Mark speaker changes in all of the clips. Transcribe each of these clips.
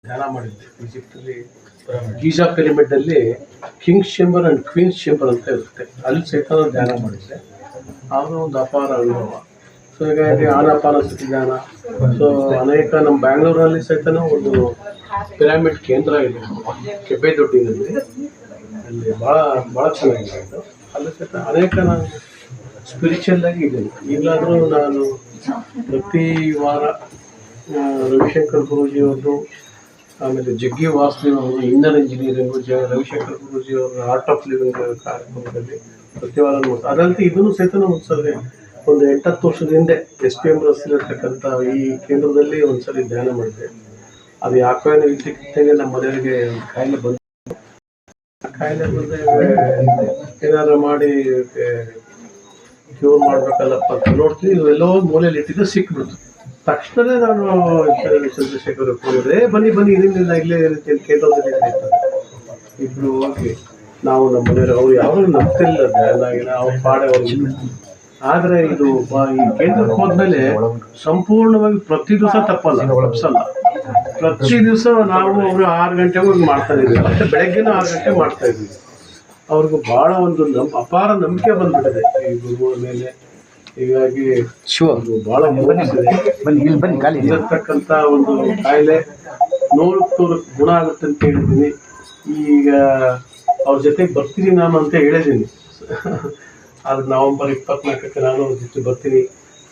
Speaker 1: ಧ್ಯಾನ ಮಾಡಿದ್ದೆ ಈಜಿಪ್ಟಲ್ಲಿ ಗೀಜಾ ಪಿರಮಿಡಲ್ಲಿ king's chamber and queen's chamber ಅಂತ ಇರುತ್ತೆ. ಅಲ್ಲಿ ಸಹಿತ ಧ್ಯಾನ ಮಾಡಿದ್ದೆ. ಆಗ ಒಂದು ಅಪಾರ ಅನುಭವ. ಸೊ ಹೀಗಾಗಿ ಆನಾಪಾನಸತಿ ಧ್ಯಾನ. ಸೊ ಅನೇಕ ನಮ್ಮ ಬ್ಯಾಂಗ್ಳೂರಲ್ಲಿ ಸಹಿತ ಒಂದು ಪಿರಾಮಿಡ್ ಕೇಂದ್ರ ಇದೆ ಕೆಬ್ಬೆದೊಡ್ಡಿನಲ್ಲಿ. ಅಲ್ಲಿ ಭಾಳ ಚೆನ್ನಾಗಿದೆ ಅದು. ಅಲ್ಲಿ ಸಹಿತ ಅನೇಕ ನಾನು ಸ್ಪಿರಿಚುವಲ್ ಆಗಿ ಇದ್ದೀನಿ. ಈಗಲಾದರೂ ನಾನು ಪ್ರತಿ ವಾರ ರವಿಶಂಕರ್ ಗುರೂಜಿಯವ್ರದ್ದು, ಆಮೇಲೆ ಜಗ್ಗಿ ವಾಸುದೇವ್ ಅವರು ಇನ್ನರ್ ಇಂಜಿನಿಯರಿಂಗು, ರವಿಶಂಕರ್ ಗುರೂಜಿ ಅವರ ಆರ್ಟ್ ಆಫ್ ಲಿವಿಂಗ್ ಕಾರ್ಯಕ್ರಮದಲ್ಲಿ ಪ್ರತಿ ವಾರ ನೋಡ್ತಾರೆ. ಅದಂತೆ ಇದನ್ನು ಸಹಿತ ಒಂದ್ಸರಿ ಒಂದು 8-10 ವರ್ಷದ ಹಿಂದೆ SPM ರಸ್ತೆಯಲ್ಲಿರ್ತಕ್ಕಂಥ ಈ ಕೇಂದ್ರದಲ್ಲಿ ಒಂದ್ಸರಿ ಧ್ಯಾನ ಮಾಡಿದೆ. ಅದು ಯಾಕೋ ಇದ್ದಕ್ಕಿದ್ದಂಗೆ ನಮ್ಮ ಮನೆಯವರಿಗೆ ಕಾಯಿಲೆ ಬಂದು, ಕಾಯಿಲೆ ಬಂದರೆ ಏನಾದ್ರು ಮಾಡಿ ಕ್ಯೂರ್ ಮಾಡಬೇಕಲ್ಲಪ್ಪ ಅಂತ ನೋಡ್ತೀವಿ. ಇವೆಲ್ಲೋ ಮೂಲೆಯಲ್ಲಿ ಇಟ್ಟಿದ್ದು ಸಿಕ್ಬಿಡ್ತು. ತಕ್ಷಣವೇ ನಾನು ಚಂದ್ರಶೇಖರ್ ಹೋಗಿದ್ರೆ ಬನ್ನಿ ಇದರಿಂದ ಇಲ್ಲೇ ಕೇಂದ್ರದಲ್ಲಿ ಇಬ್ಬರು ಹೋಗಿ ನಾವು ನಮ್ಮ ಮನೆಯವರು ಅವ್ರು ಯಾರು ನಂಬ್ತಿಲ್ಲ ಧ್ಯಾನ ಆಗಿಲ್ಲ, ಅವ್ರ ಪಾಡೆ ಅವ್ರಿಗೆ. ಆದರೆ ಇದು ಈ ಕೇಂದ್ರಕ್ಕೆ ಹೋದ್ಮೇಲೆ ಸಂಪೂರ್ಣವಾಗಿ ಪ್ರತಿ ದಿವಸ ತಪ್ಪಿಸಲ್ಲ. ಪ್ರತಿ ದಿವಸ ನಾವು ಅವರು 6 ಗಂಟೆಗೆ ಹೋಗಿ ಮಾಡ್ತಾ ಇದ್ವಿ. ಮತ್ತೆ ಬೆಳಗ್ಗೆನೂ 6 ಗಂಟೆ ಮಾಡ್ತಾ ಇದ್ವಿ. ಅವ್ರಿಗೂ ಭಾಳ ಒಂದು ಅಪಾರ ನಂಬಿಕೆ ಬಂದ್ಬಿಟ್ಟಿದೆ ಈ ಗುರುಗಳ ಮೇಲೆ. ಹೀಗಾಗಿ ಭಾಳ ಇರತಕ್ಕಂಥ ಒಂದು ಕಾಯಿಲೆ 100% ಗುಣ ಆಗುತ್ತೆ ಅಂತ ಹೇಳಿದ್ದೀನಿ. ಈಗ ಅವ್ರ ಜೊತೆಗೆ ಬರ್ತೀನಿ ನಾನು ಅಂತ ಹೇಳಿದ್ದೀನಿ. ಆದರೆ ನವೆಂಬರ್ 24ಕ್ಕೆ ನಾನು ಅವ್ರ ಜೊತೆ ಬರ್ತೀನಿ.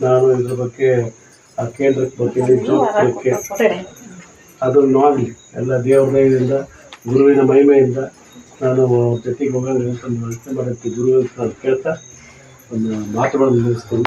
Speaker 1: ನಾನು ಇದ್ರ ಬಗ್ಗೆ ಆ ಕೇಂದ್ರಕ್ಕೆ ಬರ್ತೀನಿ, ಜೋಗಕ್ಕೆ. ಅದನ್ನು ಆಗಲಿ ಎಲ್ಲ ದೇವ್ರ ದಯದಿಂದ, ಗುರುವಿನ ಮಹಿಮೆಯಿಂದ ನಾನು ಅವ್ರ ಜೊತೆಗೆ ಹೋಗೋಣ ಅಂತ ಯೋಚನೆ ಮಾಡುತ್ತೆ. ಗುರು ಅಂತ ನಾನು ಕೇಳ್ತಾ ಒಂದು ಮಾತುಗಳನ್ನು ನಿಲ್ಲಿಸ್ತೀನಿ.